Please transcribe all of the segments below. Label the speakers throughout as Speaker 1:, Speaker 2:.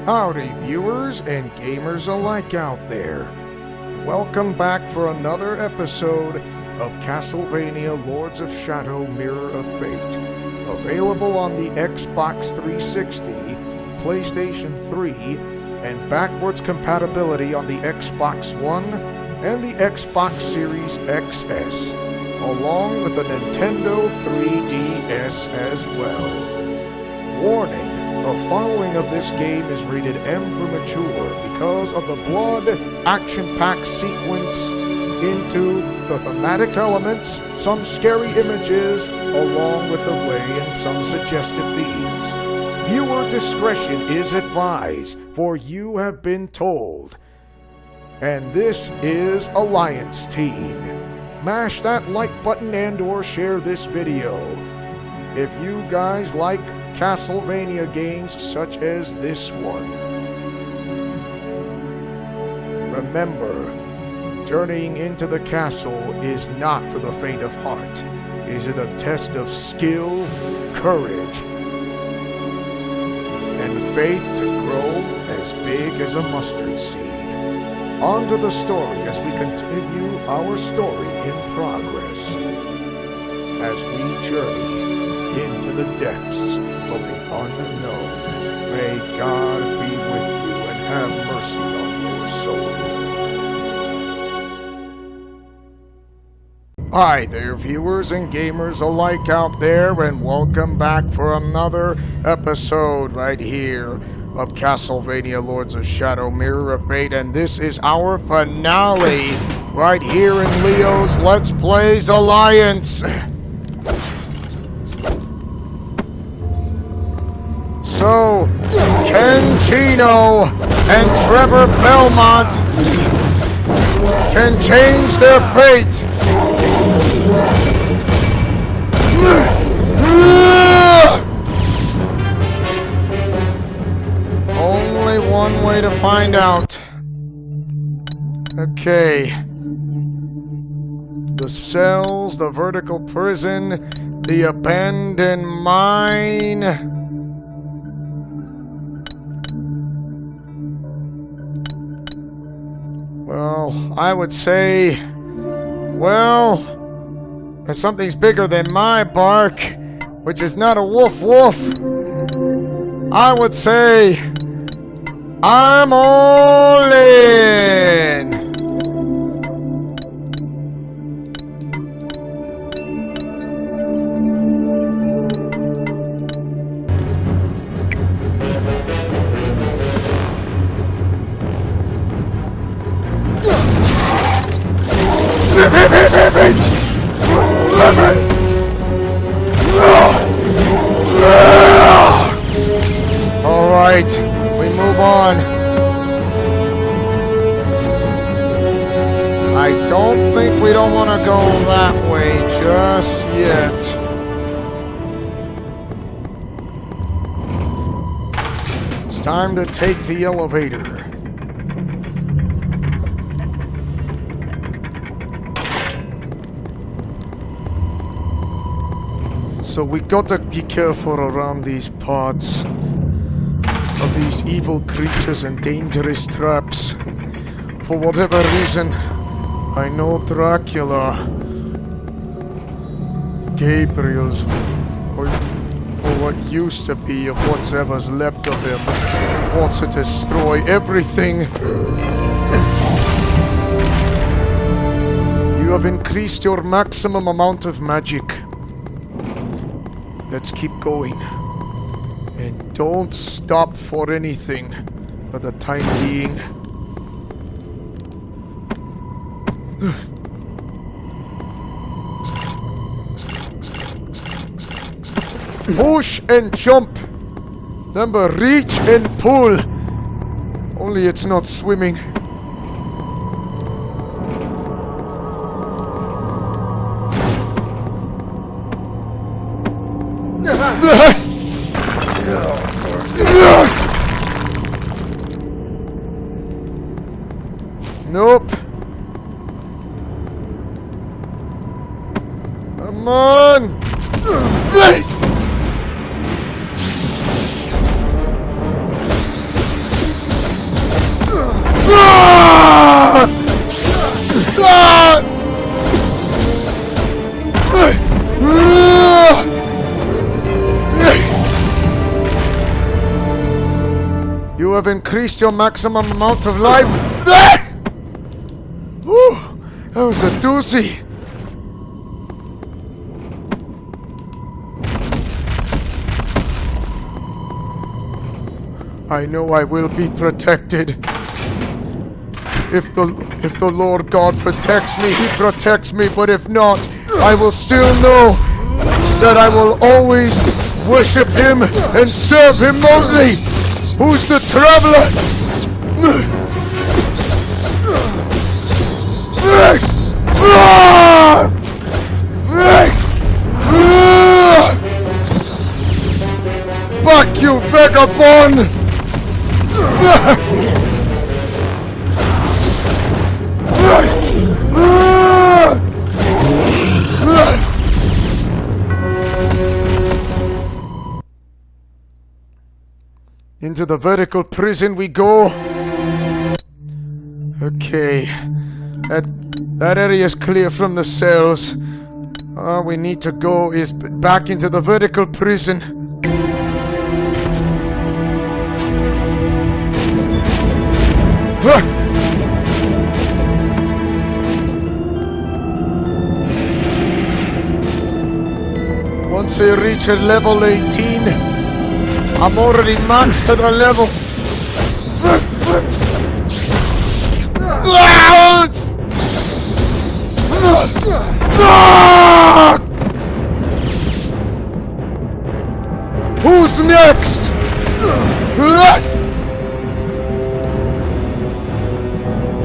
Speaker 1: Howdy, viewers and gamers alike out there. Welcome back for another episode of Castlevania Lords of Shadow Mirror of Fate. Available on the Xbox 360, PlayStation 3, and backwards compatibility on the Xbox One and the Xbox Series XS, along with the Nintendo 3DS as well. Warning. The following of this game is rated M for mature because of the blood, action-packed sequence into the thematic elements, some scary images, along with the way and some suggestive themes. Viewer discretion is advised, for you have been told. And this is Alliance Team. Mash that like button and or share this video. If you guys like Castlevania games such as this one. Remember, journeying into the castle is not for the faint of heart. Is it a test of skill, courage, and faith to grow as big as a mustard seed? On to the story as we continue our story in progress. As we journey into the depths of the unknown. May God be with you and have mercy on your soul. Hi there, viewers and gamers alike out there, and welcome back for another episode right here of Castlevania Lords of Shadow Mirror of Fate, and this is our finale right here in Leo's Let's Plays Alliance. So, Ken Chino and Trevor Belmont can change their fate. Only one way to find out. Okay. The cells, the vertical prison, the abandoned mine. Well, I would say, well, something's bigger than my bark, which is not a woof woof. I would say, I'm all in. Alright, we move on. I don't think we don't want to go that way just yet. It's time to take the elevator. So we gotta be careful around these parts of these evil creatures and dangerous traps. For whatever reason, I know Dracula, Gabriel's, or what used to be of whatever's left of him, wants to destroy everything. You have increased your maximum amount of magic. Let's keep going. And don't stop for anything for the time being. Push and jump. Remember, reach and pull. Only it's not swimming. Nope. Come on. You have increased your maximum amount of life. Ooh, that was a doozy. I know I will be protected. If the Lord God protects me, He protects me. But if not, I will still know that I will always worship Him and serve Him only. Who's the traveler? Back, you vagabond! Into the vertical prison we go. Okay. That area is clear from the cells. All we need to go is back into the vertical prison. Once I reach a level 18, I'm already maxed to the level. Who's next?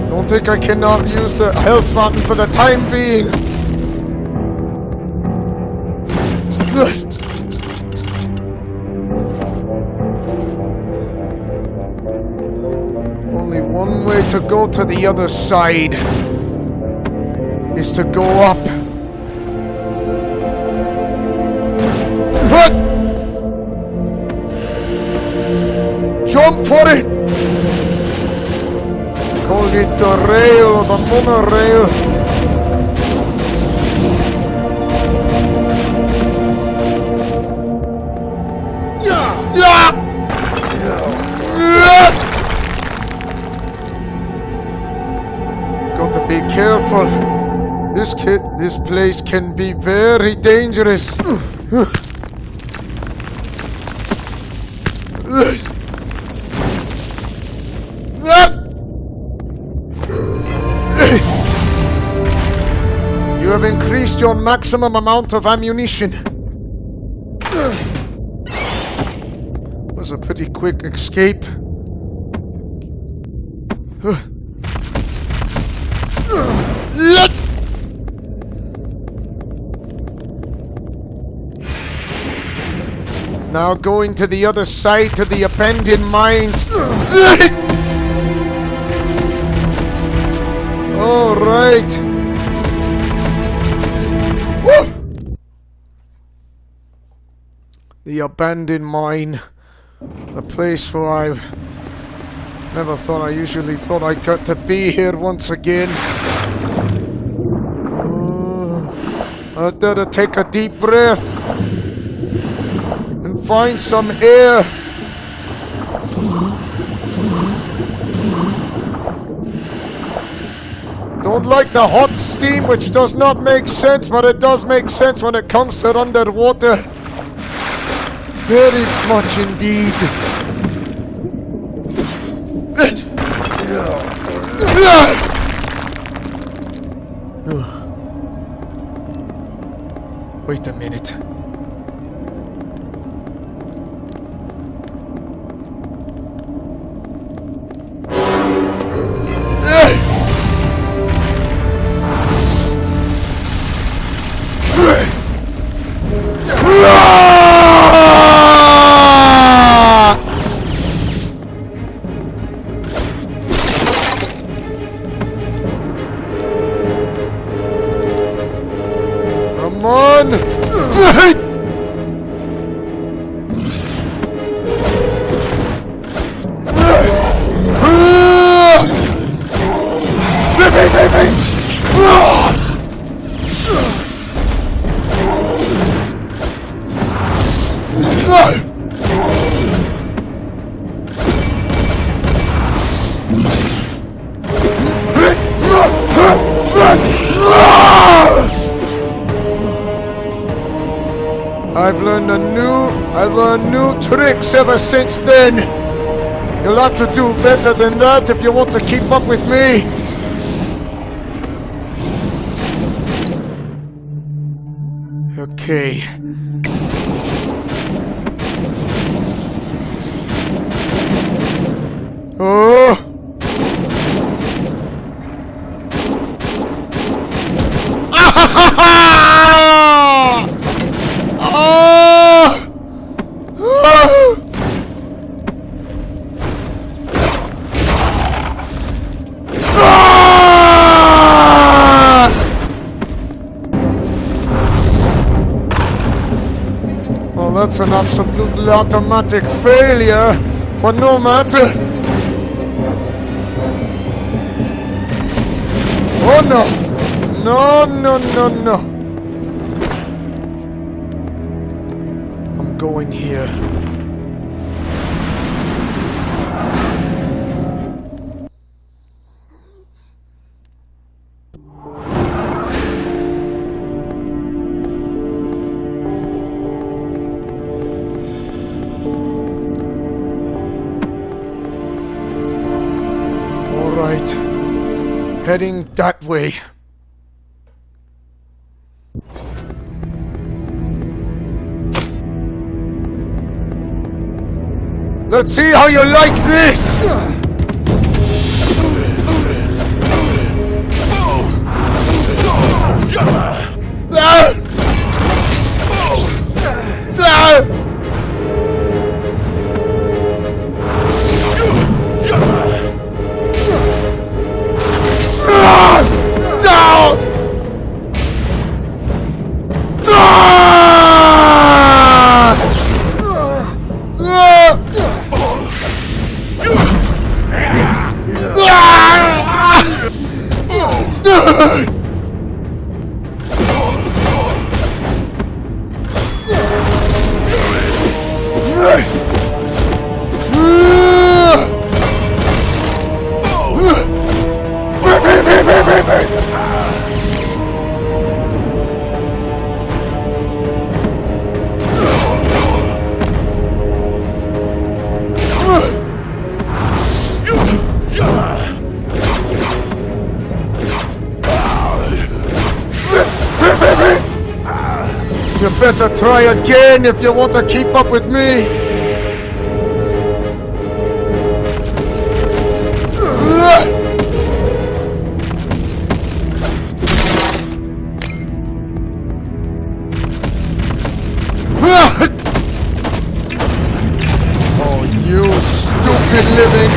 Speaker 1: Don't think I cannot use the health fountain for the time being. Only one way to go to the other side is to go up. What? Jump for it! Call it the rail or the monorail. Yeah! Got to be careful. This place can be very dangerous. You have increased your maximum amount of ammunition. Was a pretty quick escape. Now going to the other side to the abandoned mines. All right. Woo! The abandoned mine. A place where I never thought I usually thought I got to be here once again. I'd better take a deep breath and find some air. Don't like the hot steam, which does not make sense, but it does make sense when it comes to underwater. Very much indeed. Wait a minute. Come on! I've learned new tricks ever since then. You'll have to do better than that if you want to keep up with me. Okay. Oh! Well, that's an absolutely automatic failure, but no matter. Oh no! No, no, no, no. I'm going here. All right. Heading that way. Let's see how you like this! You better try again if you want to keep up with me. Oh, you stupid living.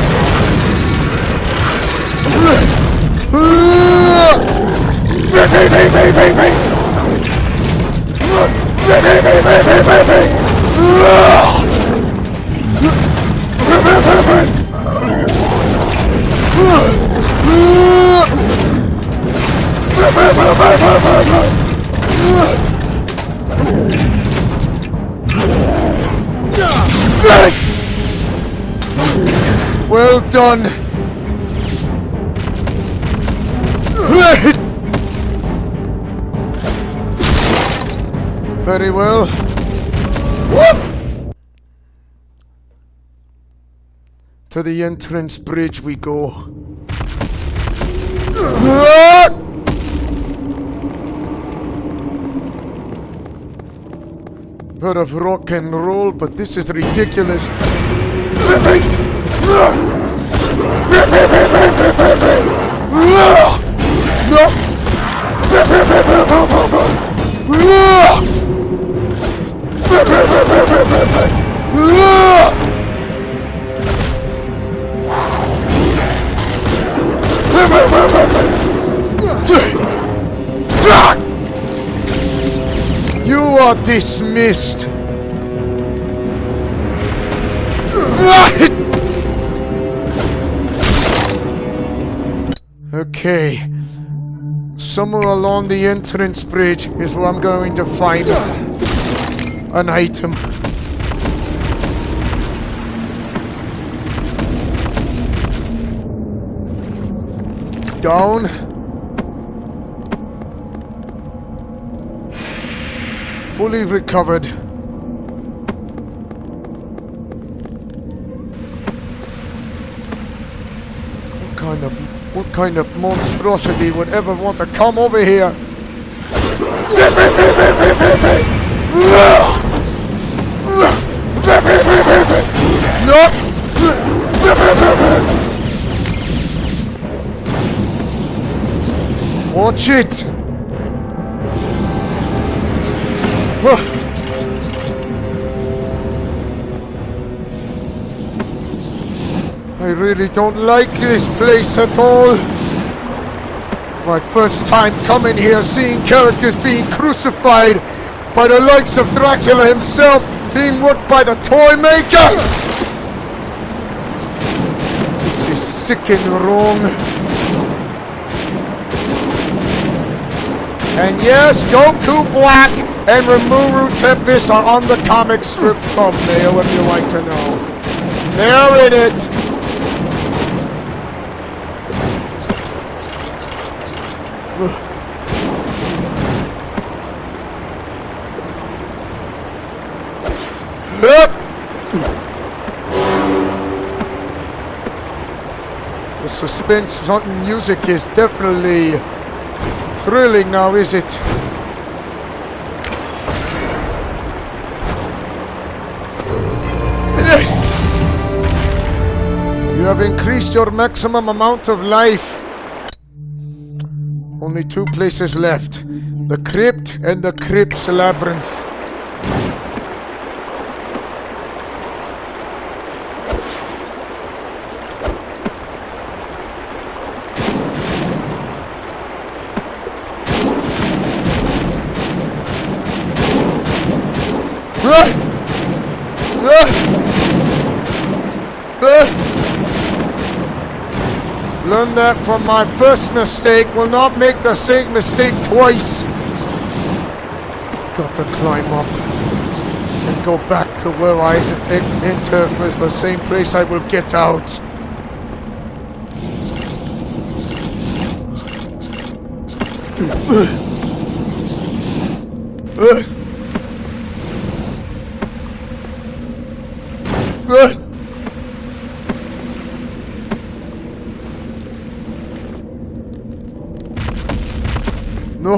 Speaker 1: Well done. Very well. Whoop! To the entrance bridge we go. Bit of rock and roll, but this is ridiculous. You are dismissed. Okay. Somewhere along the entrance bridge is where I'm going to find an item. Down. Fully recovered. kind of monstrosity would ever want to come over here? No! Watch it! I really don't like this place at all. My first time coming here, seeing characters being crucified by the likes of Dracula himself, being worked by the toy maker. This is sick and wrong. And yes, Goku Black and Rimuru Tempest are on the comic strip thumbnail if you like to know. They're in it. The suspense music is definitely thrilling now, is it? You have increased your maximum amount of life. Only 2 places left. The crypt and the crypt's labyrinth. Learn that from my first mistake. Will not make the same mistake twice. Got to climb up and go back to where I enter was the same place I will get out. No.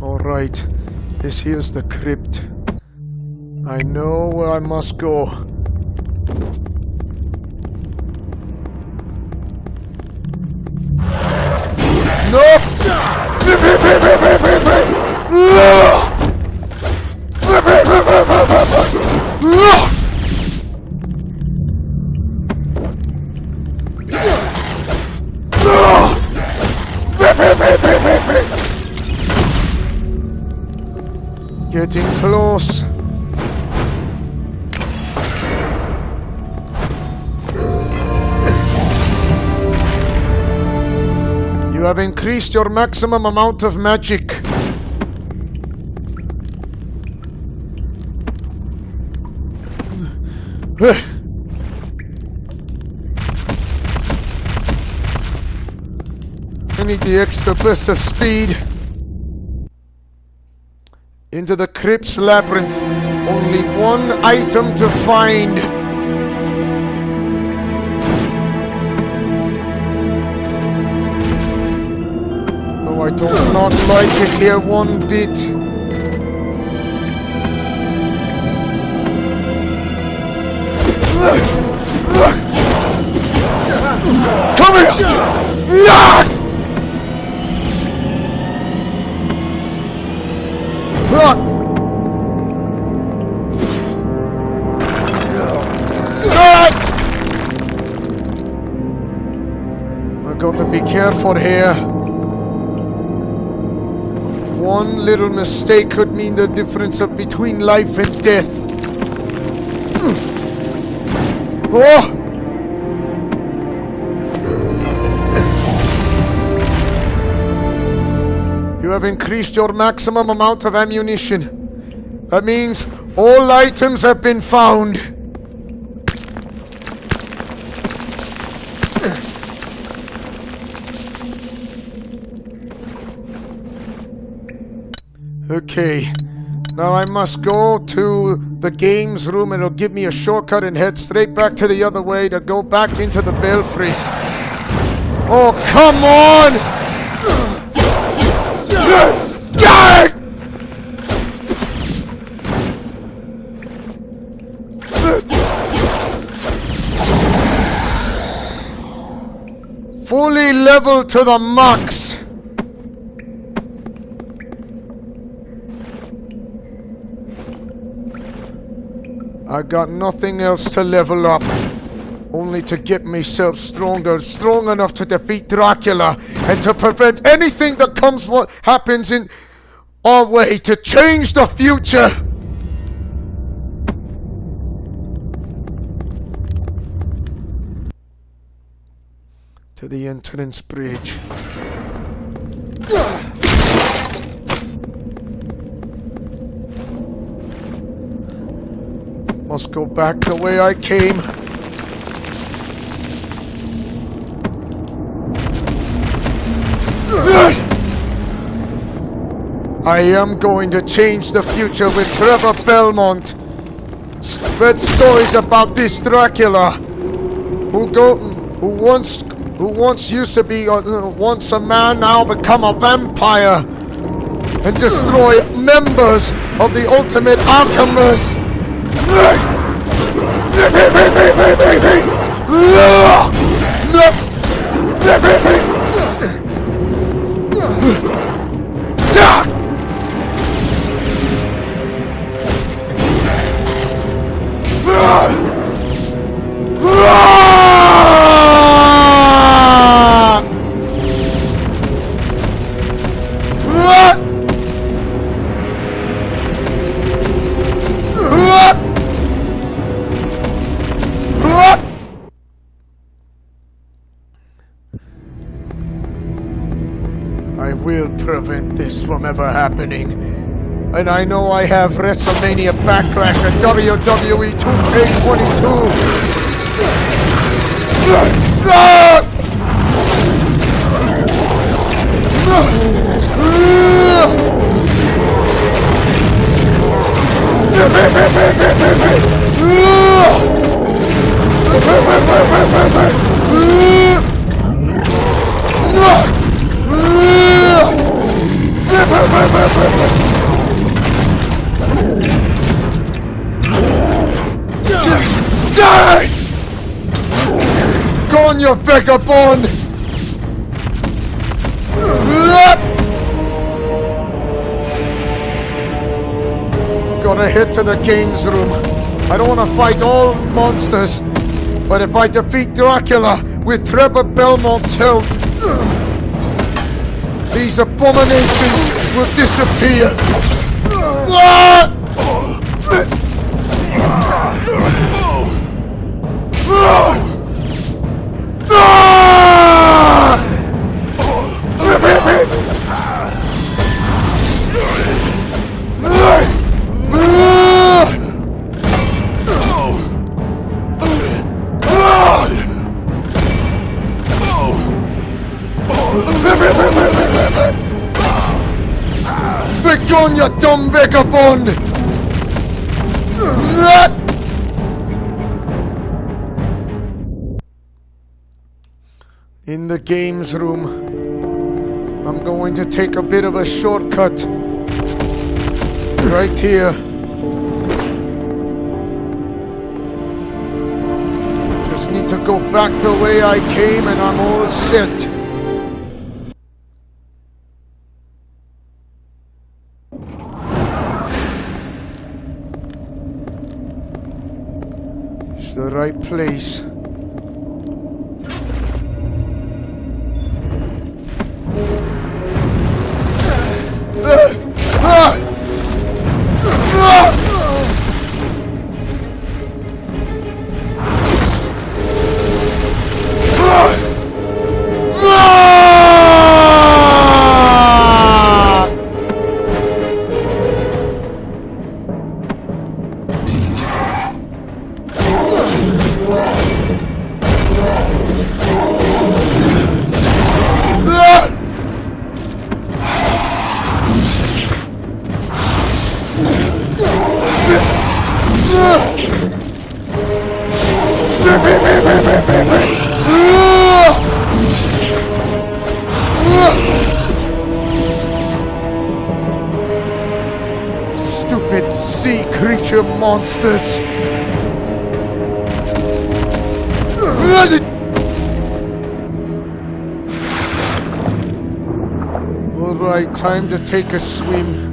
Speaker 1: All right. This here's the crypt. I know where I must go. No! Getting close. You have increased your maximum amount of magic. I need the extra burst of speed. Into the crypt's labyrinth. Only one item to find. Though I do not like it here one bit. Come here! I've got to be careful here. One little mistake could mean the difference of between life and death. Oh! You have increased your maximum amount of ammunition. That means all items have been found. Okay, Now I must go to the games room. It'll give me a shortcut and head straight back to the other way to go back into the belfry. Oh, come on! Fully level to the max. I got nothing else to level up, only to get myself stronger, strong enough to defeat Dracula and to prevent anything that happens in our way to change the future. To the entrance bridge. Must go back the way I came. I am going to change the future with Trevor Belmont. Read stories about this Dracula who once used to be once a man, now become a vampire and destroy members of the ultimate alchemists. I will prevent this from ever happening. And I know I have WrestleMania Backlash at WWE 2K22. Die! Gone, you vagabond! Gotta head to the games room. I don't want to fight all monsters, but if I defeat Dracula with Trevor Belmont's help, these abominations will disappear. Begone, you dumb vagabond! In the games room, I'm going to take a bit of a shortcut. Right here. Just need to go back the way I came and I'm all set. It's the right place. Stupid sea creature monsters! Alright, time to take a swim.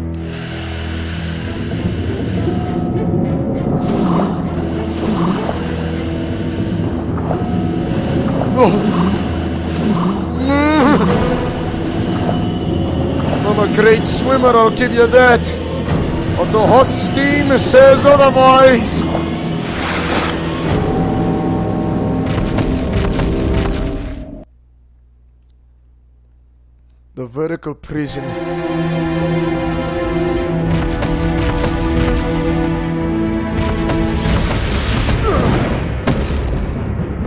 Speaker 1: I'm a great swimmer, I'll give you that. But the hot steam says otherwise. The vertical prison.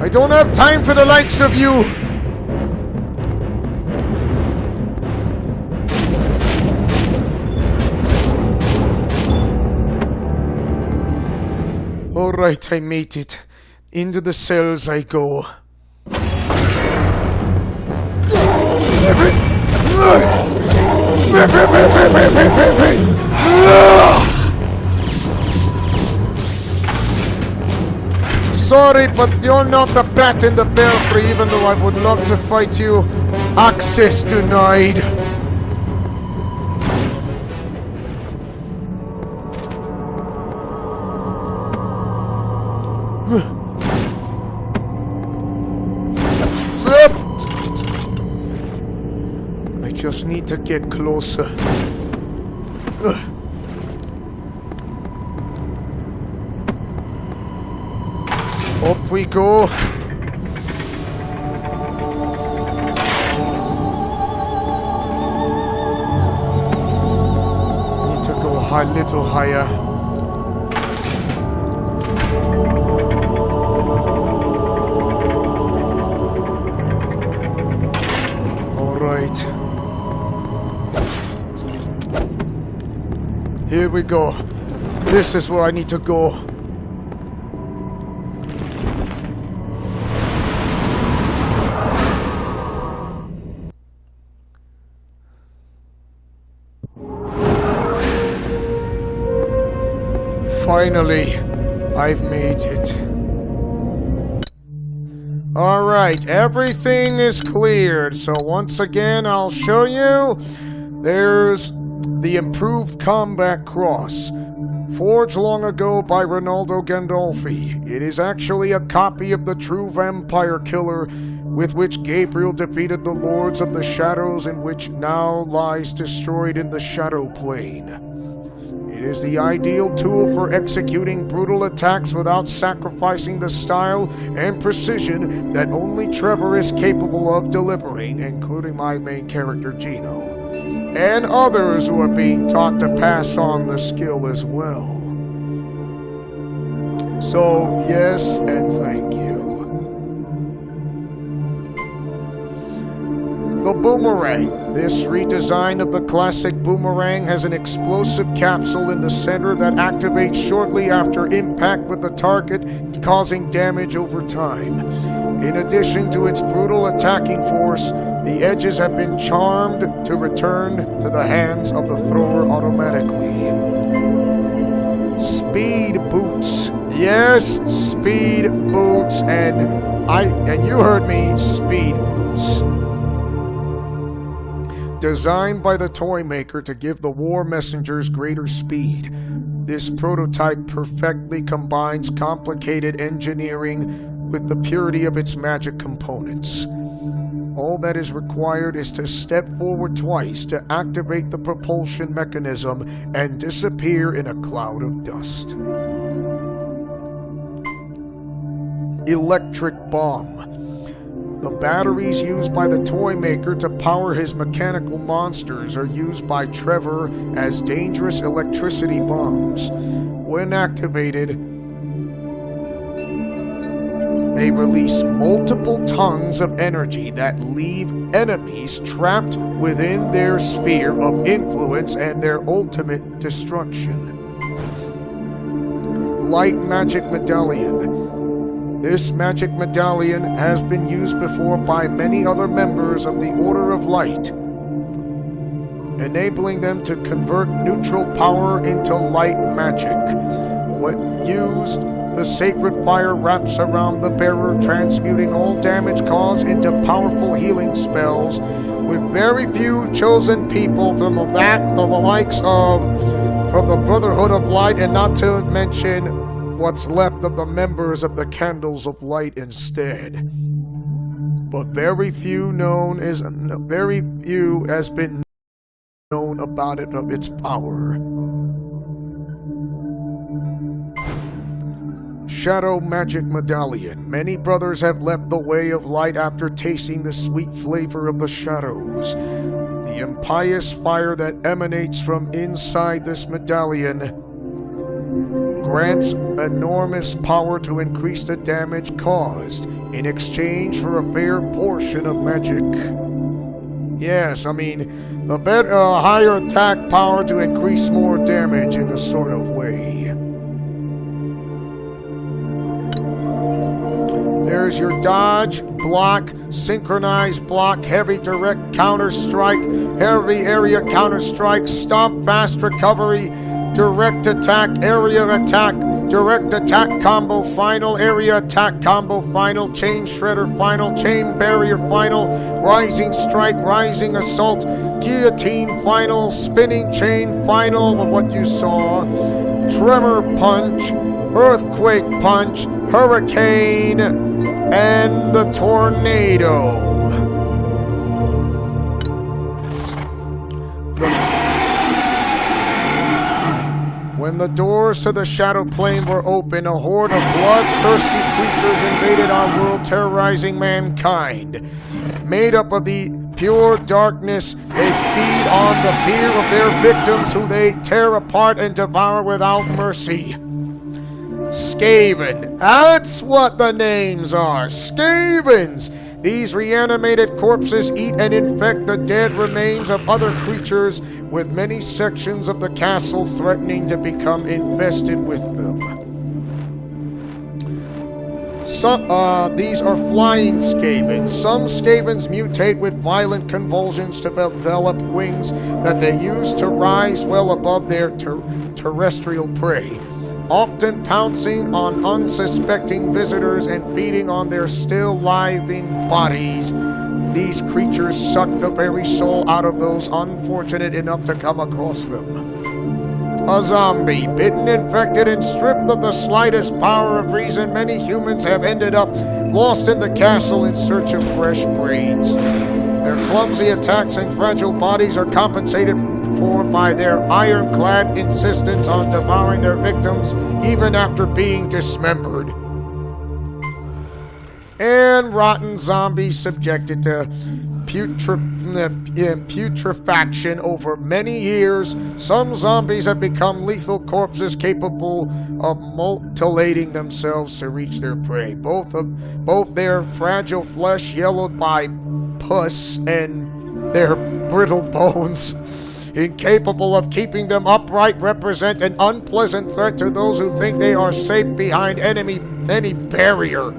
Speaker 1: I don't have time for the likes of you! Alright, I made it. Into the cells I go. Sorry, but you're not the bat in the belfry, even though I would love to fight you. Access denied. I just need to get closer. Up we go. Need to go a little higher. All right. Here we go. This is where I need to go. Finally, I've made it. Alright, everything is cleared. So once again, I'll show you. There's the improved combat cross. Forged long ago by Ronaldo Gandolfi. It is actually a copy of the true vampire killer with which Gabriel defeated the Lords of the Shadows, and which now lies destroyed in the Shadow Plane. It is the ideal tool for executing brutal attacks without sacrificing the style and precision that only Trevor is capable of delivering, including my main character Gino, and others who are being taught to pass on the skill as well. So, yes, and thank you. The boomerang. This redesign of the classic boomerang has an explosive capsule in the center that activates shortly after impact with the target, causing damage over time. In addition to its brutal attacking force, the edges have been charmed to return to the hands of the thrower automatically. Speed boots. Yes, speed boots, and you heard me, speed boots. Designed by the toy maker to give the war messengers greater speed, this prototype perfectly combines complicated engineering with the purity of its magic components. All that is required is to step forward twice to activate the propulsion mechanism and disappear in a cloud of dust. Electric bomb. The batteries used by the toy maker to power his mechanical monsters are used by Trevor as dangerous electricity bombs. When activated, they release multiple tons of energy that leave enemies trapped within their sphere of influence and their ultimate destruction. light magic medallion. This magic medallion has been used before by many other members of the Order of Light, enabling them to convert neutral power into light magic. When used, the sacred fire wraps around the bearer, transmuting all damage caused into powerful healing spells, with very few chosen people from the likes of from the Brotherhood of Light, and not to mention what's left of the members of the Candles of Light instead. But very few has been known about it, of its power. Shadow Magic Medallion. Many brothers have left the way of light after tasting the sweet flavor of the shadows. The impious fire that emanates from inside this medallion grants enormous power to increase the damage caused in exchange for a fair portion of magic. Yes, I mean, the better, higher attack power to increase more damage in this sort of way. There's your dodge, block, synchronized block, heavy direct counter strike, heavy area counter strike, stomp, fast recovery, direct attack, area attack, direct attack combo final, area attack combo final, chain shredder final, chain barrier final, rising strike, rising assault, guillotine final, spinning chain final, what you saw, tremor punch, earthquake punch, hurricane, and the tornado. When the doors to the Shadow Plane were open, a horde of bloodthirsty creatures invaded our world, terrorizing mankind. Made up of the pure darkness, they feed on the fear of their victims, who they tear apart and devour without mercy. Skaven. That's what the names are. Skavens. These reanimated corpses eat and infect the dead remains of other creatures, with many sections of the castle threatening to become infested with them. These are flying Skavens. Some Skavens mutate with violent convulsions to develop wings that they use to rise well above their terrestrial prey, often pouncing on unsuspecting visitors and feeding on their still living bodies. These creatures suck the very soul out of those unfortunate enough to come across them. A zombie, bitten, infected, and stripped of the slightest power of reason, many humans have ended up lost in the castle in search of fresh brains. Their clumsy attacks and fragile bodies are compensated for by their ironclad insistence on devouring their victims even after being dismembered. And rotten zombies subjected to putrefaction over many years. Some zombies have become lethal corpses capable of mutilating themselves to reach their prey. Both their fragile flesh, yellowed by pus, and their brittle bones, incapable of keeping them upright, represent an unpleasant threat to those who think they are safe behind any barrier.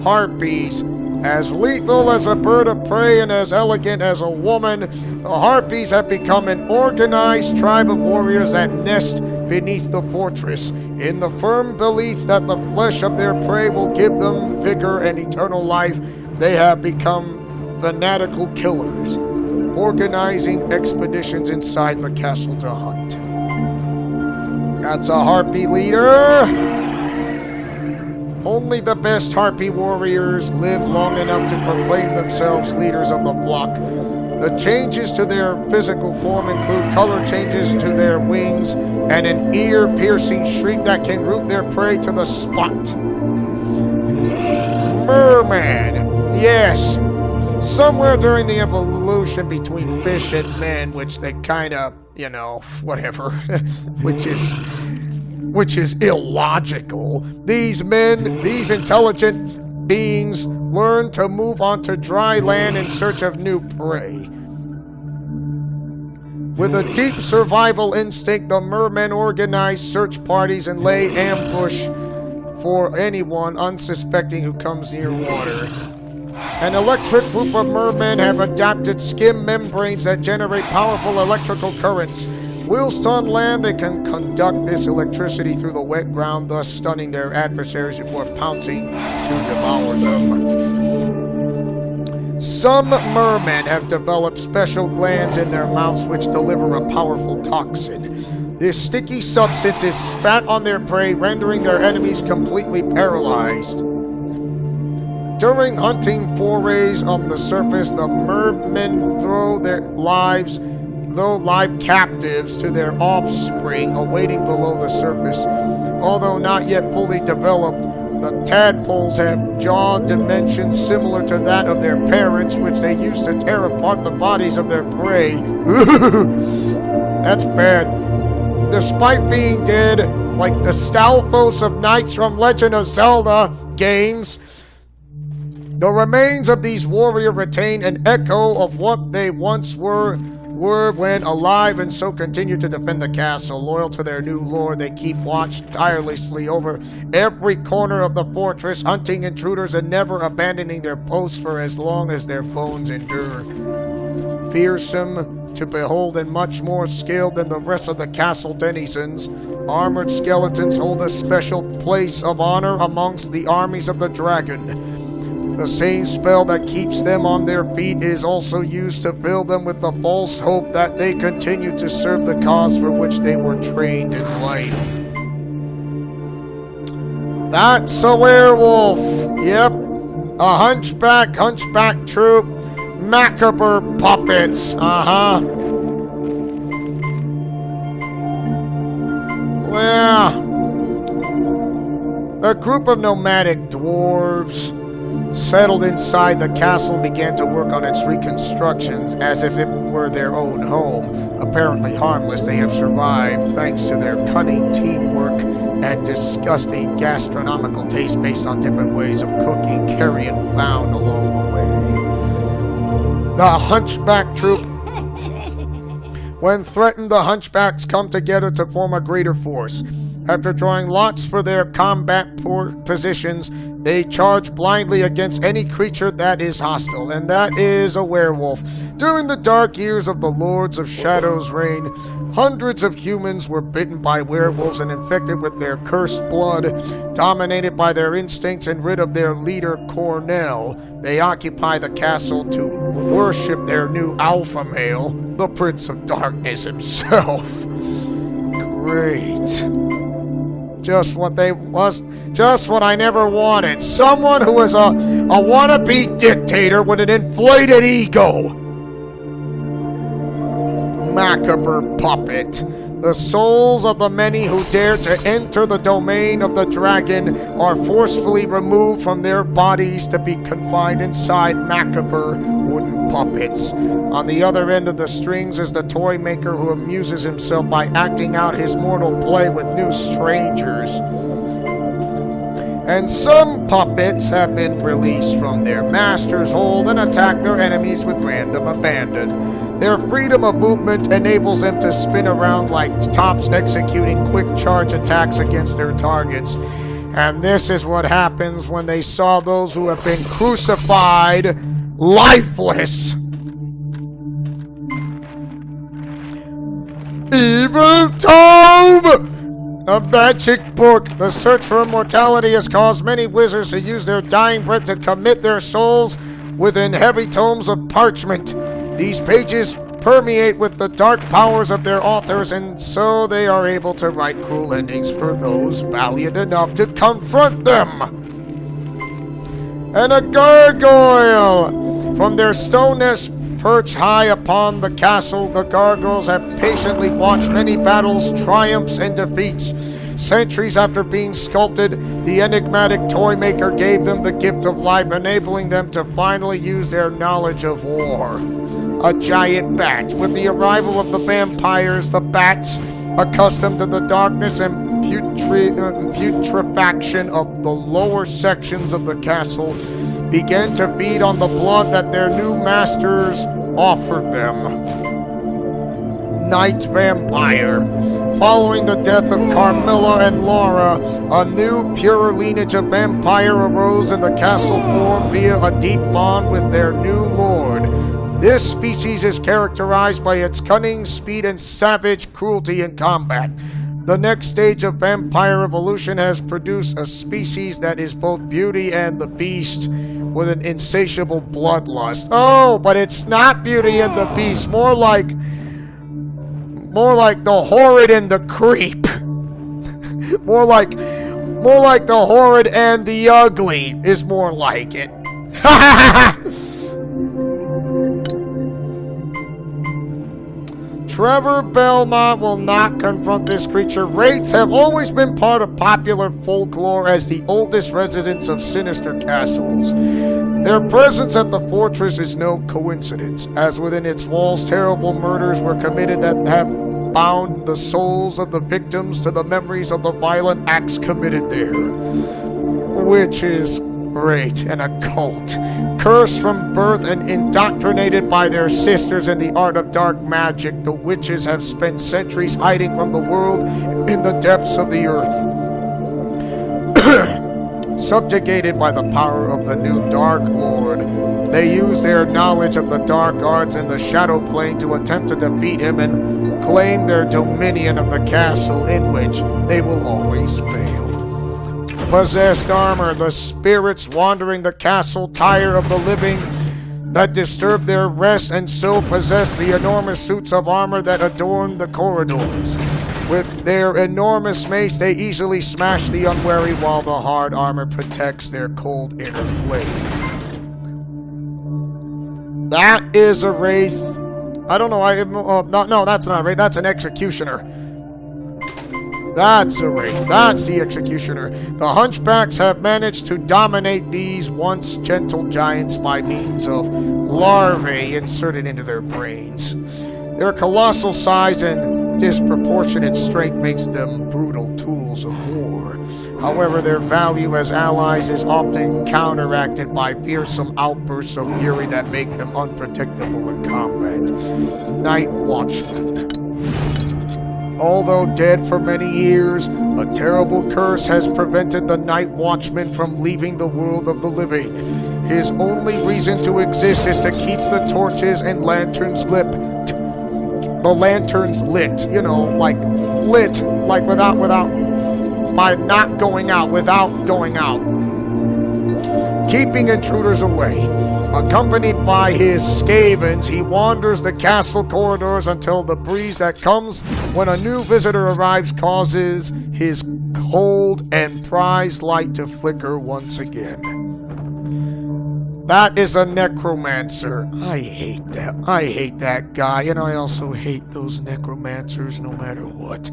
Speaker 1: Harpies. As lethal as a bird of prey and as elegant as a woman, the Harpies have become an organized tribe of warriors that nest beneath the fortress, in the firm belief that the flesh of their prey will give them vigor and eternal life. They have become fanatical killers, organizing expeditions inside the castle to hunt. That's a Harpy leader. Only the best Harpy warriors live long enough to proclaim themselves leaders of the flock. The changes to their physical form include color changes to their wings and an ear-piercing shriek that can root their prey to the spot. Merman. Yes. Somewhere during the evolution between fish and men, which they kind of, whatever, which is illogical. These intelligent beings learn to move onto dry land in search of new prey. With a deep survival instinct, the mermen organize search parties and lay ambush for anyone unsuspecting who comes near water. An electric group of mermen have adapted skin membranes that generate powerful electrical currents. Whilst on land, they can conduct this electricity through the wet ground, thus stunning their adversaries before pouncing to devour them. Some mermen have developed special glands in their mouths which deliver a powerful toxin. This sticky substance is spat on their prey, rendering their enemies completely paralyzed. During hunting forays on the surface, the mermen throw live captives to their offspring awaiting below the surface. Although not yet fully developed, the tadpoles have jaw dimensions similar to that of their parents, which they use to tear apart the bodies of their prey. That's bad. Despite being dead, like the Stalfos of Knights from Legend of Zelda games, the remains of these warriors retain an echo of what they once were when alive, and so continue to defend the castle. Loyal to their new lord, they keep watch tirelessly over every corner of the fortress, hunting intruders and never abandoning their posts for as long as their bones endure. Fearsome to behold and much more skilled than the rest of the castle denizens, armored skeletons hold a special place of honor amongst the armies of the dragon. The same spell that keeps them on their feet is also used to fill them with the false hope that they continue to serve the cause for which they were trained in life. That's a werewolf. Yep. A hunchback troop. Macabre puppets. Yeah. A group of nomadic dwarves settled inside the castle and began to work on its reconstructions as if it were their own home. Apparently harmless, they have survived thanks to their cunning teamwork and disgusting gastronomical taste based on different ways of cooking carrion found along the way. The hunchback troop. When threatened, the hunchbacks come together to form a greater force. After drawing lots for their combat positions, they charge blindly against any creature that is hostile, and that is a werewolf. During the dark years of the Lords of Shadow's reign, hundreds of humans were bitten by werewolves and infected with their cursed blood. Dominated by their instincts and rid of their leader, Cornell, they occupy the castle to worship their new alpha male, the Prince of Darkness himself. Great. Just what I never wanted. Someone who is a wannabe dictator with an inflated ego. Macabre puppet. The souls of the many who dare to enter the domain of the dragon are forcefully removed from their bodies to be confined inside macabre wooden puppets. On the other end of the strings is the toy maker who amuses himself by acting out his mortal play with new strangers. And some puppets have been released from their master's hold and attack their enemies with random abandon. Their freedom of movement enables them to spin around like tops, executing quick charge attacks against their targets. And this is what happens when they saw those who have been crucified lifeless. Evil Tome! A magic book. The search for immortality has caused many wizards to use their dying breath to commit their souls within heavy tomes of parchment. These pages permeate with the dark powers of their authors, and so they are able to write cruel endings for those valiant enough to confront them. And a gargoyle! From their stone nest perched high upon the castle, the gargoyles have patiently watched many battles, triumphs, and defeats. Centuries after being sculpted, the enigmatic toy maker gave them the gift of life, enabling them to finally use their knowledge of war. A giant bat. With the arrival of the vampires, the bats, accustomed to the darkness and putrefaction of the lower sections of the castle, began to feed on the blood that their new masters offered them. night vampire. Following the death of Carmilla and Laura, a new pure lineage of vampire arose in the castle formed via a deep bond with their new lord. This species is characterized by its cunning, speed, and savage cruelty in combat. The next stage of vampire evolution has produced a species that is both Beauty and the Beast, with an insatiable bloodlust. Oh, but it's not Beauty and the Beast. More like the horrid and the creep. more like the horrid and the ugly is more like it. Trevor Belmont will not confront this creature. Wraiths have always been part of popular folklore as the oldest residents of sinister castles. Their presence at the fortress is no coincidence, as within its walls terrible murders were committed that have bound the souls of the victims to the memories of the violent acts committed there. Witches, great, and a cult. Cursed from birth and indoctrinated by their sisters in the art of dark magic, the witches have spent centuries hiding from the world in the depths of the earth. Subjugated by the power of the new Dark Lord, they use their knowledge of the dark arts and the shadow plane to attempt to defeat him and claim their dominion of the castle, in which they will always fail. Possessed armor, the spirits wandering the castle tire of the living that disturb their rest, and so possess the enormous suits of armor that adorn the corridors. With their enormous mace, they easily smash the unwary, while the hard armor protects their cold inner flame. That is a wraith. I don't know. No, that's not a wraith. That's an executioner. That's a wraith. That's the executioner. The hunchbacks have managed to dominate these once gentle giants by means of larvae inserted into their brains. Their colossal size and disproportionate strength makes them brutal tools of war. However, their value as allies is often counteracted by fearsome outbursts of fury that make them unpredictable in combat. Night Watchmen. Although dead for many years, a terrible curse has prevented the Night Watchman from leaving the world of the living. His only reason to exist is to keep the torches and lanterns lit. The lanterns lit, by not going out, without going out. Keeping intruders away. Accompanied by his skavens, he wanders the castle corridors until the breeze that comes when a new visitor arrives causes his cold and prized light to flicker once again. That is a necromancer. I hate that. I hate that guy, and I also hate those necromancers no matter what.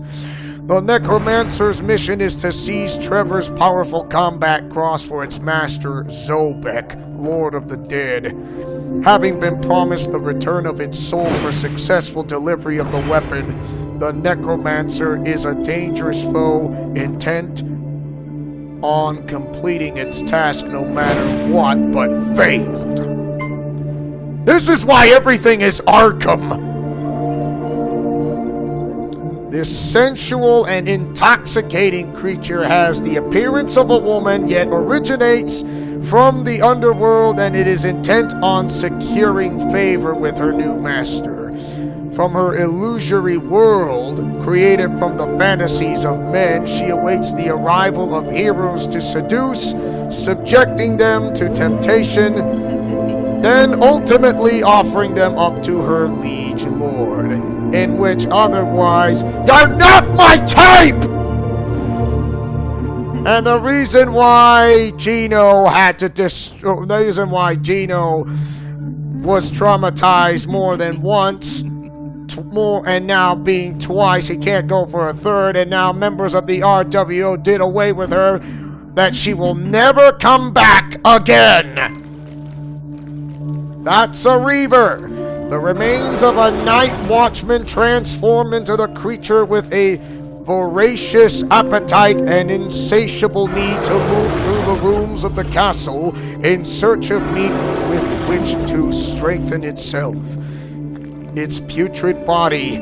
Speaker 1: The necromancer's mission is to seize Trevor's powerful combat cross for its master, Zobek, Lord of the Dead. Having been promised the return of its soul for successful delivery of the weapon, the necromancer is a dangerous foe intent on completing its task no matter what, but failed. This is why everything is Arkham. This sensual and intoxicating creature has the appearance of a woman, yet originates from the underworld, and it is intent on securing favor with her new master. From her illusory world, created from the fantasies of men, she awaits the arrival of heroes to seduce, subjecting them to temptation, then ultimately offering them up to her liege lord, in which otherwise, you're not my type! And the reason why Gino was traumatized more than once, and now being twice, he can't go for a third, and now members of the RWO did away with her, that she will never come back again. That's a Reaver. The remains of a night watchman transformed into the creature with a voracious appetite and insatiable need to move through the rooms of the castle in search of meat with which to strengthen itself. its putrid body,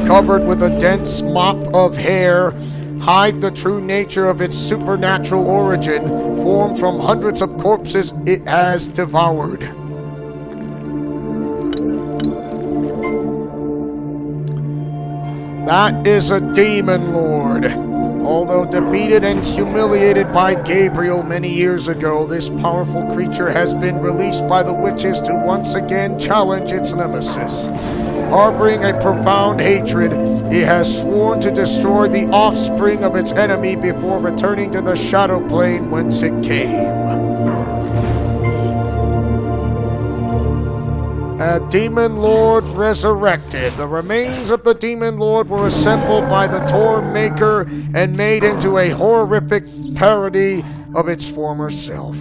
Speaker 1: covered with a dense mop of hair, hide the true nature of its supernatural origin, formed from hundreds of corpses it has devoured. That is a demon lord. Although defeated and humiliated by Gabriel many years ago, this powerful creature has been released by the witches to once again challenge its nemesis. Harboring a profound hatred, it has sworn to destroy the offspring of its enemy before returning to the shadow plane whence it came. A demon lord resurrected. The remains of the demon lord were assembled by the Torn Maker and made into a horrific parody of its former self.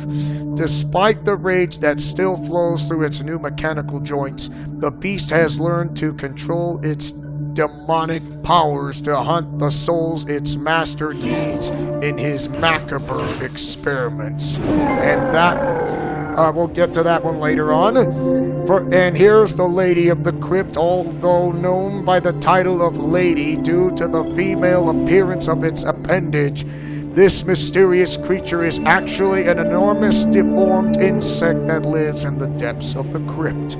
Speaker 1: Despite the rage that still flows through its new mechanical joints, the beast has learned to control its demonic powers to hunt the souls its master needs in his macabre experiments. And that we'll get to that one later on. And here's the Lady of the Crypt, although known by the title of Lady due to the female appearance of its appendage. This mysterious creature is actually an enormous deformed insect that lives in the depths of the crypt.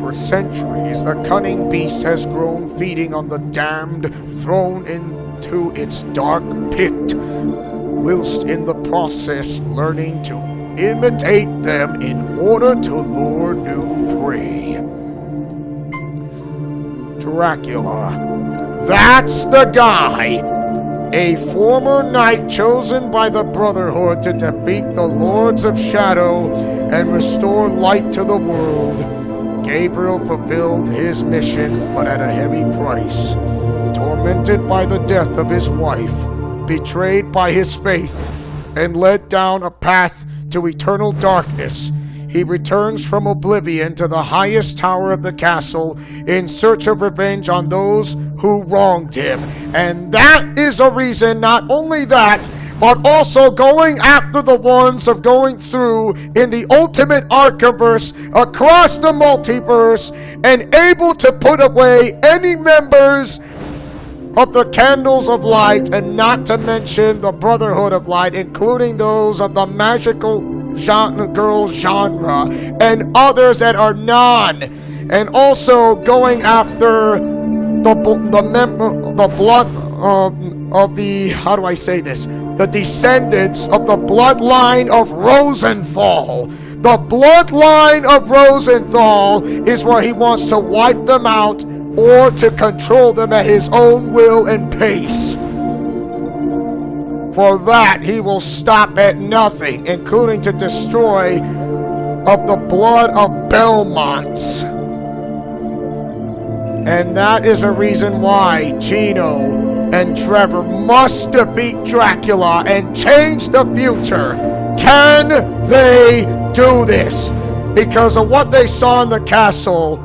Speaker 1: For centuries, the cunning beast has grown feeding on the damned, thrown into its dark pit, whilst in the process learning to imitate them in order to lure new prey. Dracula. That's the guy! A former knight chosen by the Brotherhood to defeat the Lords of Shadow and restore light to the world. Gabriel fulfilled his mission, but at a heavy price. Tormented by the death of his wife, betrayed by his faith, and led down a path to eternal darkness, he returns from oblivion to the highest tower of the castle in search of revenge on those who wronged him. And that is a reason, not only that, but also going after the ones of going through in the ultimate Archiverse across the multiverse and able to put away any members of the Candles of Light, and not to mention the Brotherhood of Light, including those of the magical girl genre and others that are non, and also going after the blood of the, how do I say this, the descendants of the bloodline of Rosenthal. The bloodline of Rosenthal is where he wants to wipe them out or to control them at his own will and pace. For that, he will stop at nothing, including to destroy of the blood of Belmonts. And that is a reason why Gino and Trevor must defeat Dracula and change the future. Can they do this? Because of what they saw in the castle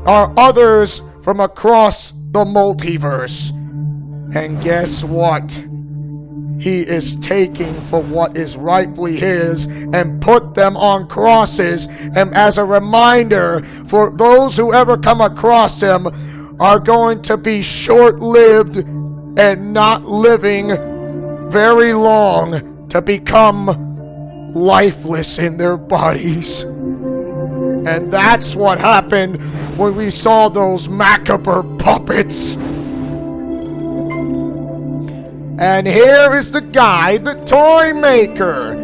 Speaker 1: are others from across the multiverse. And guess what? He is taking for what is rightfully his and put them on crosses. And as a reminder, for those who ever come across him are going to be short-lived and not living very long to become lifeless in their bodies. And that's what happened when we saw those macabre puppets. And here is the guy, the Toy Maker.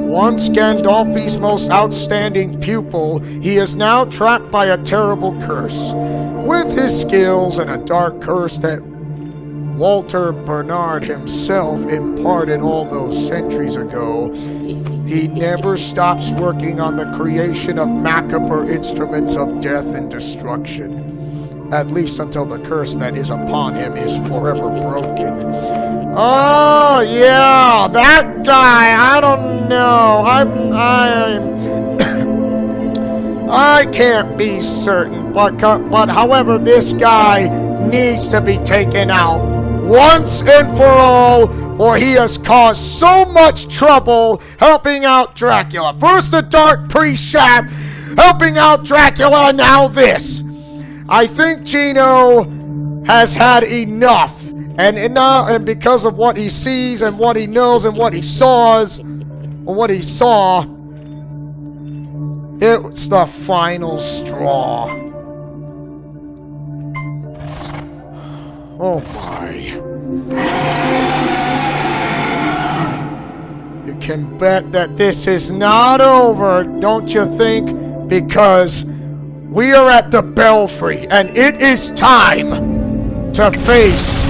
Speaker 1: Once Gandolfi's most outstanding pupil, he is now trapped by a terrible curse. With his skills and a dark curse that Walter Bernard himself imparted all those centuries ago, he never stops working on the creation of macabre instruments of death and destruction. At least until the curse that is upon him is forever broken. Oh, yeah, that guy, I don't know. I can't be certain, but however, this guy needs to be taken out once and for all, for he has caused so much trouble helping out Dracula. First the Dark Priest Shaft, helping out Dracula, and now this. I think Gino has had enough. And because of what he sees and what he knows and what he saw, it's the final straw. Oh my. You can bet that this is not over, don't you think? Because we are at the Belfry, and it is time to face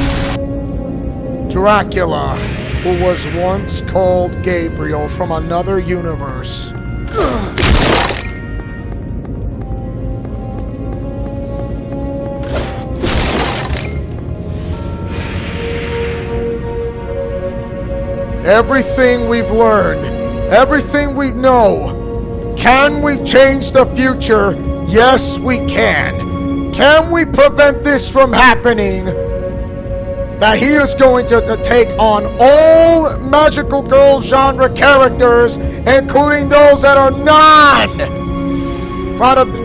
Speaker 1: Dracula, who was once called Gabriel from another universe. Everything we've learned, everything we know, can we change the future? Yes, we can. Can we prevent this from happening? That he is going to take on all magical girl genre characters, including those that are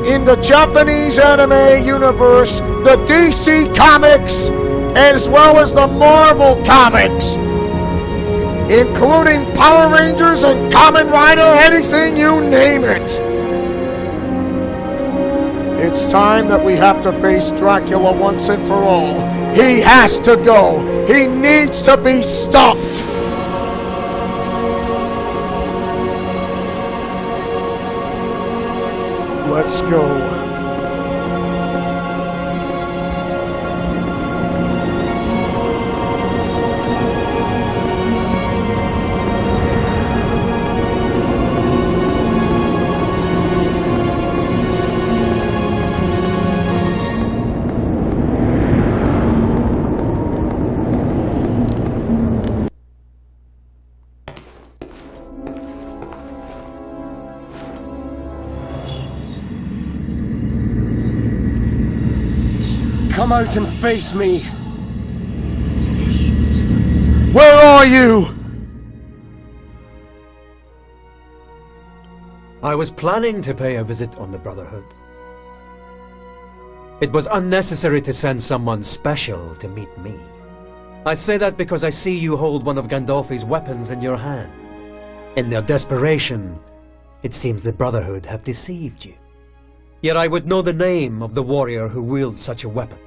Speaker 1: in the Japanese anime universe, the DC comics, as well as the Marvel comics, including Power Rangers and Kamen Rider, anything, you name it. It's time that we have to face Dracula once and for all. He has to go. He needs to be stopped. Let's go.
Speaker 2: Come out and face me!
Speaker 1: Where are you?
Speaker 3: I was planning to pay a visit on the Brotherhood. It was unnecessary to send someone special to meet me. I say that because I see you hold one of Gandolfi's weapons in your hand. In their desperation, it seems the Brotherhood have deceived you. Yet I would know the name of the warrior who wields such a weapon.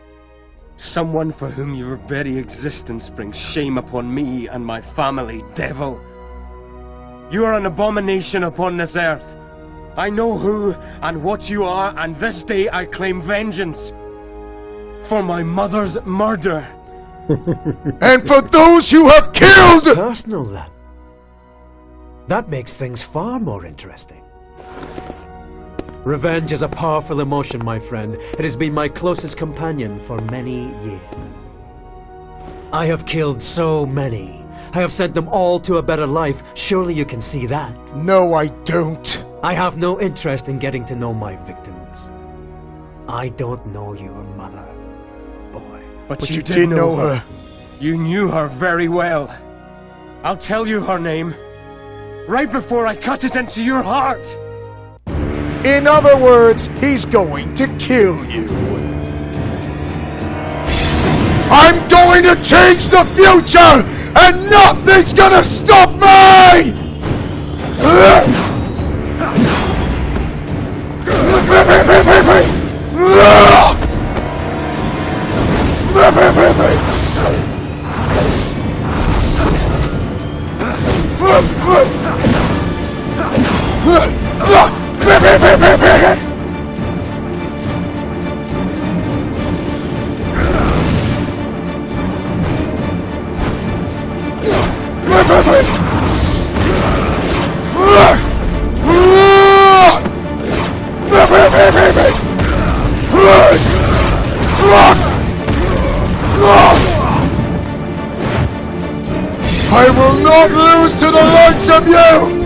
Speaker 2: Someone for whom your very existence brings shame upon me and my family, devil. You are an abomination upon this earth. I know who and what you are, and this day I claim vengeance for my mother's murder.
Speaker 1: And for those you have killed!
Speaker 3: Personal, then. That makes things far more interesting. Revenge is a powerful emotion, my friend. It has been my closest companion for many years. I have killed so many. I have sent them all to a better life. Surely you can see that.
Speaker 1: No, I don't.
Speaker 3: I have no interest in getting to know my victims. I don't know your mother, boy.
Speaker 2: But you did know her. You knew her very well. I'll tell you her name right before I cut it into your heart.
Speaker 1: In other words, he's going to kill you. I'm going to change the future, and nothing's gonna stop me! I will not lose to the likes of you!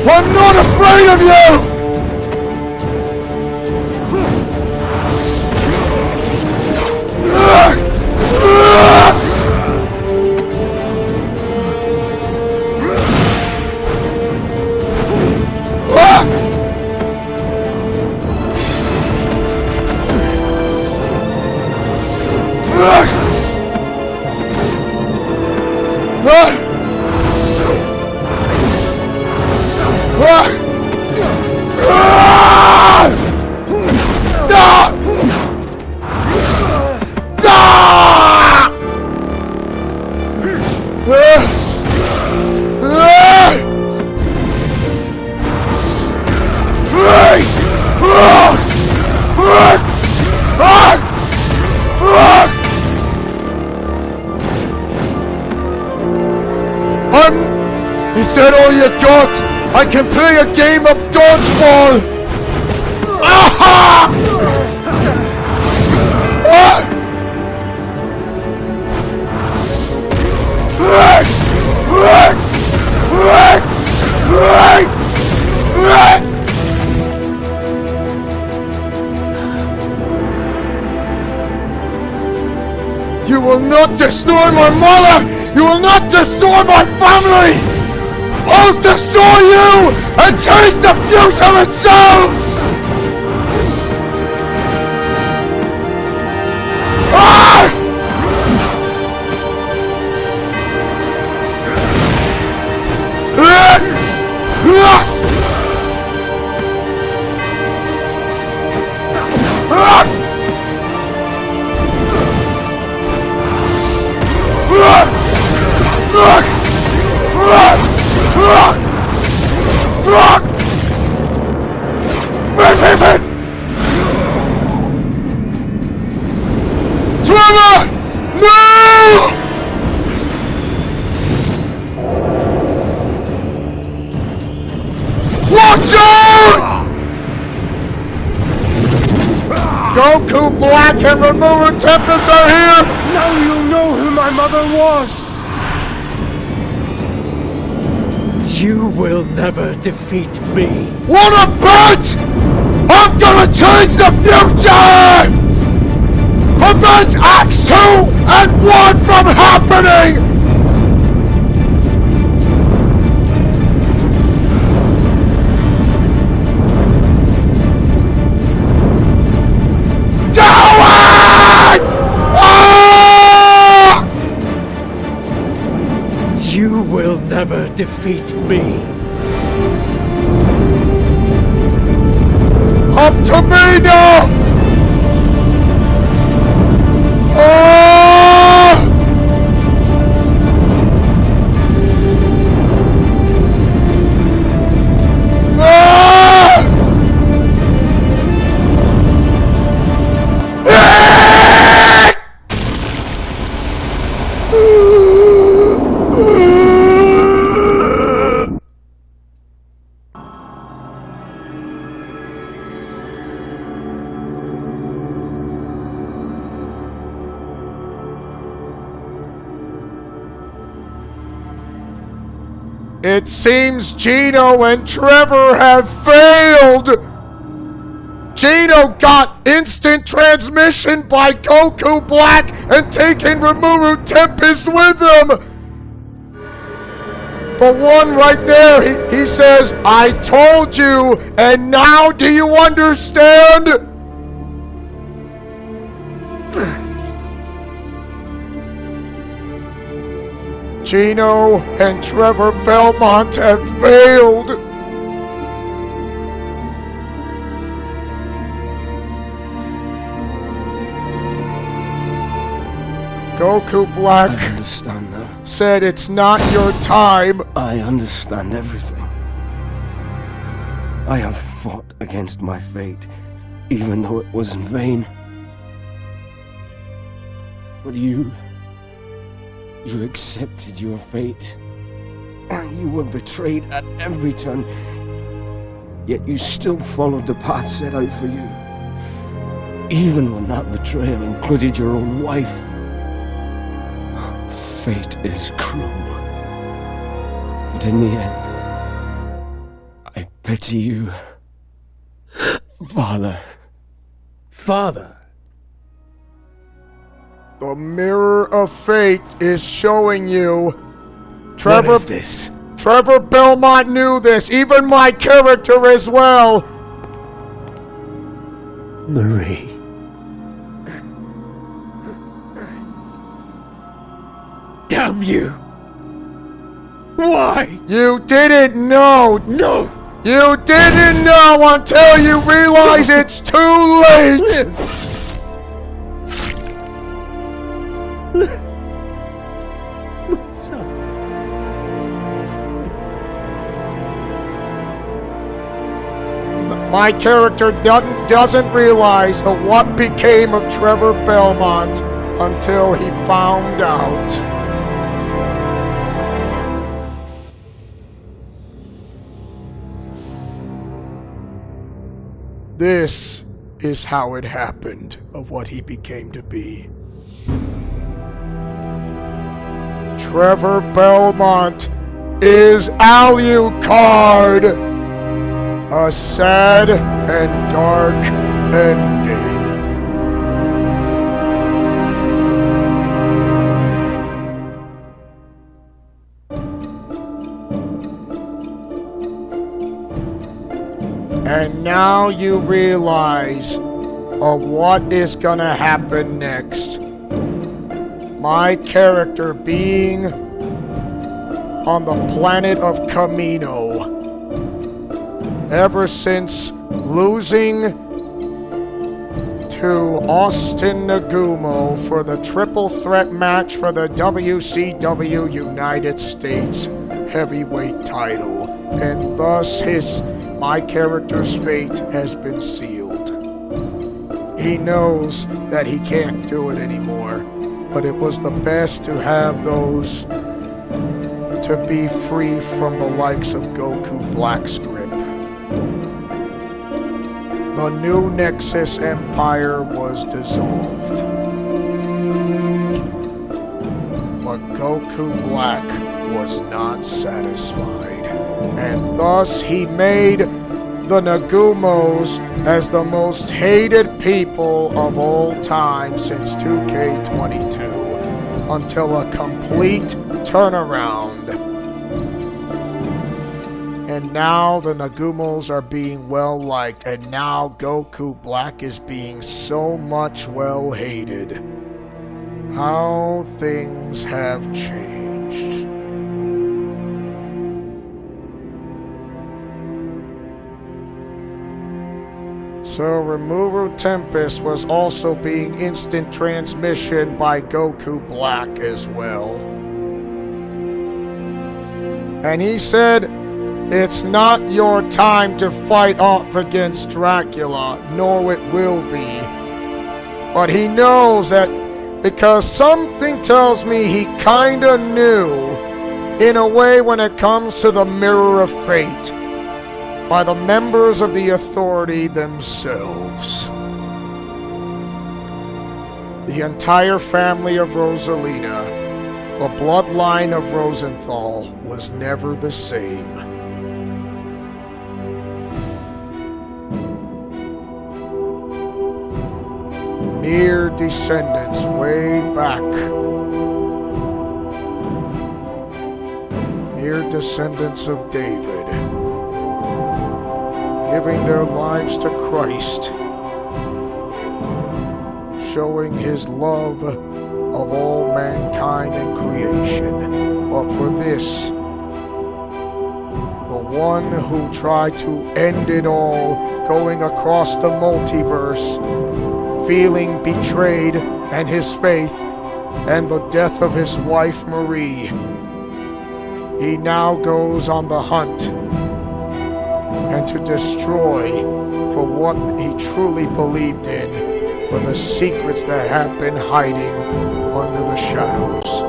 Speaker 1: I'm not afraid of you! Is that all you got? I can play a game of dodgeball! Aha! You will not destroy my mother! You will not destroy my family! I'll destroy you and change the future itself! Ah! Trevor! No! Watch out! Goku Black and Remover Tempest are here!
Speaker 2: Now you'll know who my mother was!
Speaker 3: You will never defeat me.
Speaker 1: What a bet! I'm gonna change the future! Prevent Acts 2 and 1 from happening! Do it! Ah!
Speaker 3: You will never defeat me.
Speaker 1: Up to me now! Oh! Ah! It seems Gino and Trevor have failed! Gino got instant transmission by Goku Black and taking Rimuru Tempest with him! The one right there, he says, I told you, and now do you understand? Gino and Trevor Belmont have failed! Goku Black
Speaker 2: I understand now.
Speaker 1: said it's not your time.
Speaker 2: I understand everything. I have fought against my fate, even though it was in vain. But you accepted your fate. You were betrayed at every turn, yet you still followed the path set out for you. Even when that betrayal included your own wife. Fate is cruel. But in the end, pity you, Father.
Speaker 3: Father?
Speaker 1: The Mirror of Fate is showing you.
Speaker 2: What is this?
Speaker 1: Trevor Belmont knew this, even my character as well.
Speaker 2: Marie. Damn you! Why?
Speaker 1: You didn't know.
Speaker 2: No!
Speaker 1: You didn't know until you realize it's too late. My character doesn't realize what became of Trevor Belmont until he found out. This is how it happened, of what he became to be. Trevor Belmont is Alucard. A sad and dark ending. And now you realize of what is gonna happen next. My character being on the planet of Camino. Ever since losing to Austin Nagumo for the triple threat match for the WCW United States heavyweight title, and thus my character's fate has been sealed. He knows that he can't do it anymore, but it was the best to have those to be free from the likes of Goku Black's grip. The new Nexus Empire was dissolved. But Goku Black was not satisfied, and thus he made the Nagumos as the most hated people of all time since 2K22, until a complete turnaround. And now the Nagumos are being well liked, and now Goku Black is being so much well hated. How things have changed. So Rimuru Tempest was also being instant transmission by Goku Black as well. And he said, "It's not your time to fight off against Dracula, nor it will be." But he knows that because something tells me he kinda knew, in a way, when it comes to the Mirror of Fate, by the members of the Authority themselves. The entire family of Rosalina, the bloodline of Rosenthal, was never the same. Mere descendants way back. Mere descendants of David, giving their lives to Christ, showing his love of all mankind and creation. But for this, the one who tried to end it all, going across the multiverse, feeling betrayed, and his faith, and the death of his wife Marie, he now goes on the hunt and to destroy for what he truly believed in, for the secrets that have been hiding under the shadows,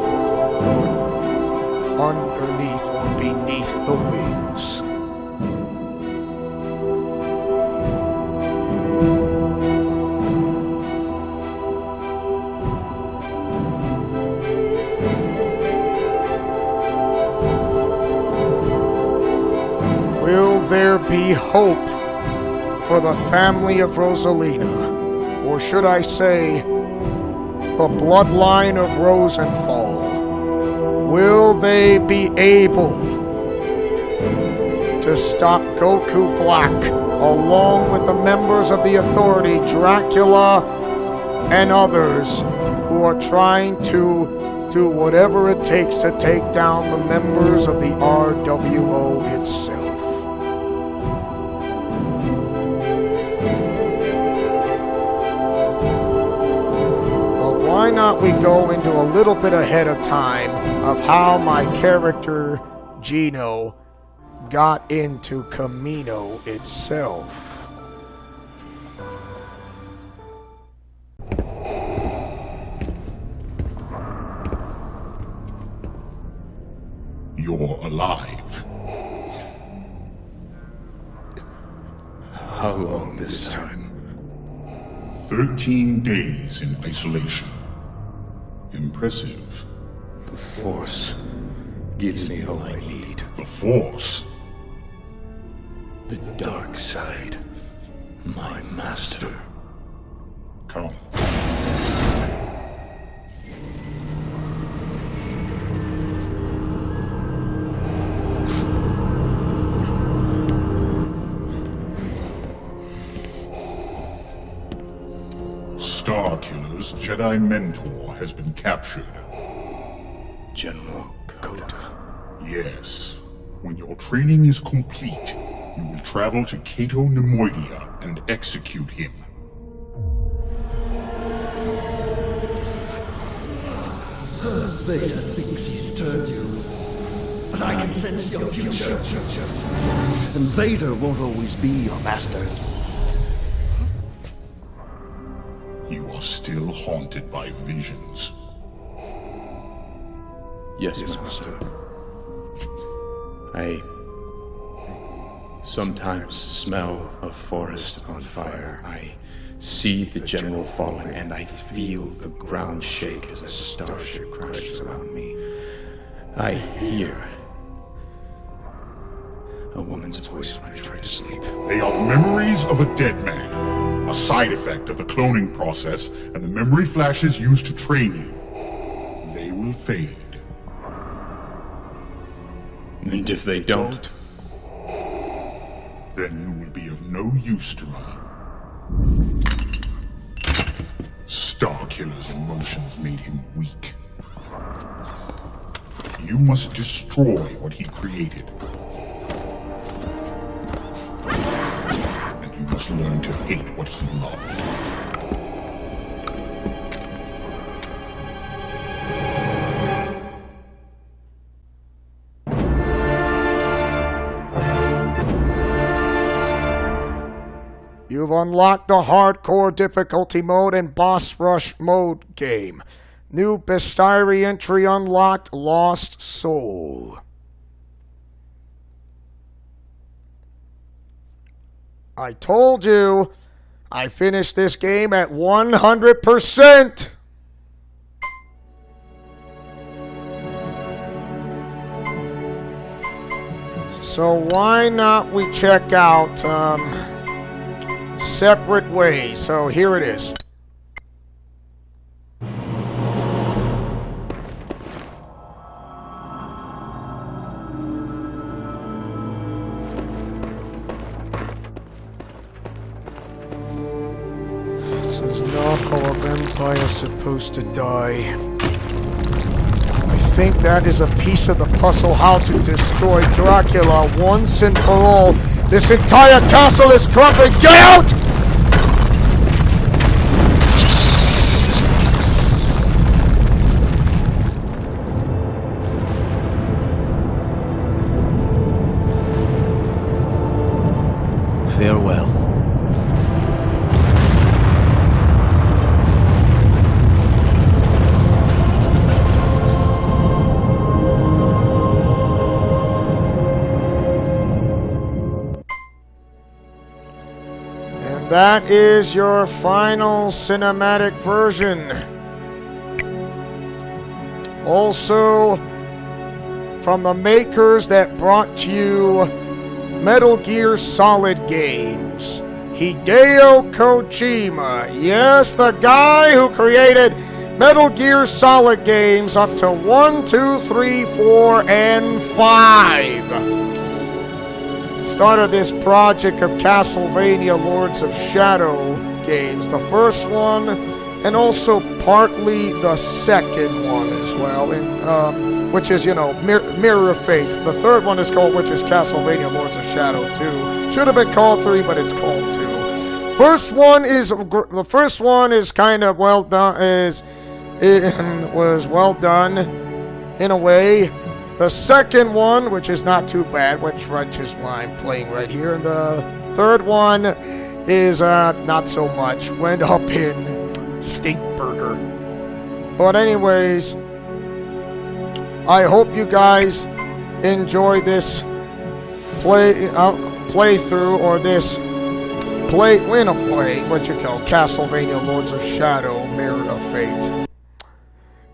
Speaker 1: underneath or beneath the wings. Will there be hope for the family of Rosalina? Or should I say, the bloodline of Rosenthal? Will they be able to stop Goku Black along with the members of the Authority, Dracula, and others who are trying to do whatever it takes to take down the members of the RWO itself? Well, why not we go into a little bit ahead of time of how my character, Gino, got into Camino itself.
Speaker 4: You're alive.
Speaker 5: How long this time?
Speaker 4: 13 days in isolation. Impressive.
Speaker 5: The Force gives me all I need.
Speaker 4: The Force?
Speaker 5: The dark side. My master.
Speaker 4: Come. Starkiller's Jedi mentor has been captured.
Speaker 5: General Kota.
Speaker 4: Yes. When your training is complete, you will travel to Cato Nemoidia and execute him.
Speaker 6: Vader thinks he's turned you, but I can sense your future. And Vader won't always be your master.
Speaker 4: You are still haunted by visions.
Speaker 5: Yes, Master. I sometimes smell a forest on fire. I see the general falling, and I feel the ground shake as a starship crashes around me. I hear a woman's voice when I try to sleep.
Speaker 4: They are memories of a dead man, a side effect of the cloning process and the memory flashes used to train you. They will fade.
Speaker 5: And if they don't,
Speaker 4: then you will be of no use to me. Starkiller's emotions made him weak. You must destroy what he created. And you must learn to hate what he loved.
Speaker 1: You've unlocked the hardcore difficulty mode and boss rush mode game. New bestiary entry unlocked, Lost Soul. I told you, I finished this game at 100%. So why not we check out, Separate Ways. So here it is. This is not how a vampire supposed to die. I think that is a piece of the puzzle how to destroy Dracula once and for all. This entire castle is crumbling. Get out!
Speaker 6: Farewell.
Speaker 1: That is your final cinematic version. Also, from the makers that brought you Metal Gear Solid games. Hideo Kojima. Yes, the guy who created Metal Gear Solid games up to 1, 2, 3, 4, and 5. Started this project of Castlevania Lords of Shadow games. The first one, and also partly the second one as well, which is, Mirror of Fate. The third one is called, which is Castlevania Lords of Shadow 2. Should have been called 3, but it's called 2. The first one is kind of well done, was well done in a way. The second one, which is not too bad, which is why I'm playing right here, and the third one is not so much. Went up in Stinkburger. But anyways, I hope you guys enjoy this playthrough, or this Castlevania Lords of Shadow Mirror of Fate.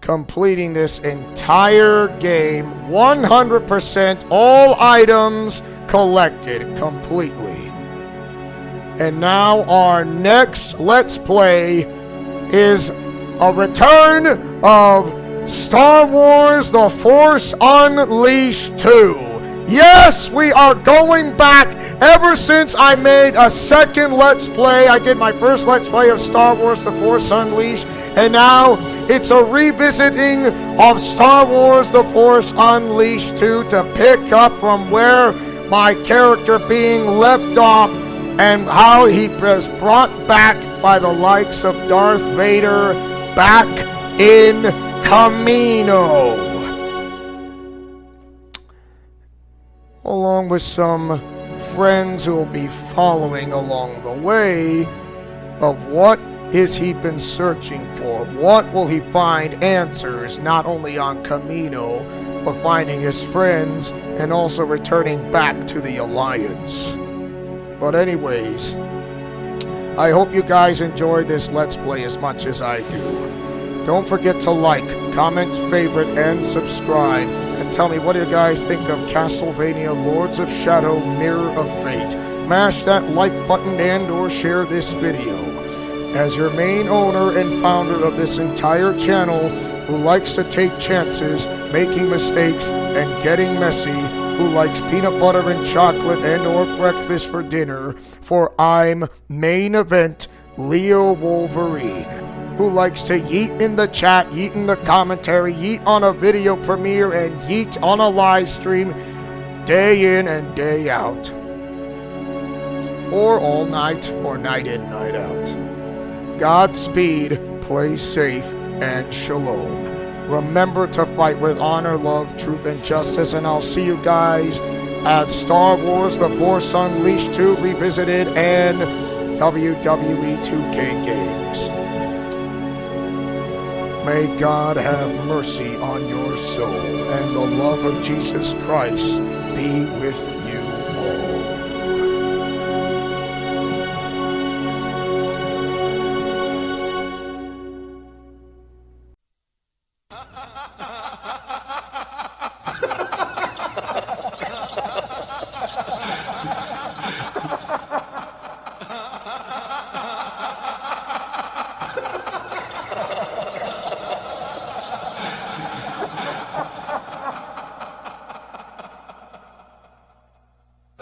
Speaker 1: Completing this entire game, 100%, all items collected completely. And now our next Let's Play is a return of Star Wars The Force Unleashed 2. Yes, we are going back. Ever since I made a second Let's Play, I did my first Let's Play of Star Wars The Force Unleashed, and now it's a revisiting of Star Wars The Force Unleashed 2 to pick up from where my character being left off and how he was brought back by the likes of Darth Vader back in Kamino, along with some friends who will be following along the way of what is he been searching for. What will he find answers, not only on Kamino, but finding his friends and also returning back to the Alliance. But anyways, I hope you guys enjoyed this Let's Play as much as I do. Don't forget to like, comment, favorite, and subscribe. And tell me, what do you guys think of Castlevania Lords of Shadow Mirror of Fate? Mash that like button and or share this video. As your main owner and founder of this entire channel, who likes to take chances, making mistakes, and getting messy, who likes peanut butter and chocolate and or breakfast for dinner, for I'm main event Leo Wolverine, who likes to yeet in the chat, yeet in the commentary, yeet on a video premiere, and yeet on a live stream day in and day out. Or all night, or night in, night out. Godspeed, play safe, and shalom. Remember to fight with honor, love, truth, and justice, and I'll see you guys at Star Wars The Force Unleashed 2 Revisited and WWE 2K games. May God have mercy on your soul, and the love of Jesus Christ be with you all.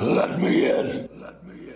Speaker 6: Let me in. Let me in.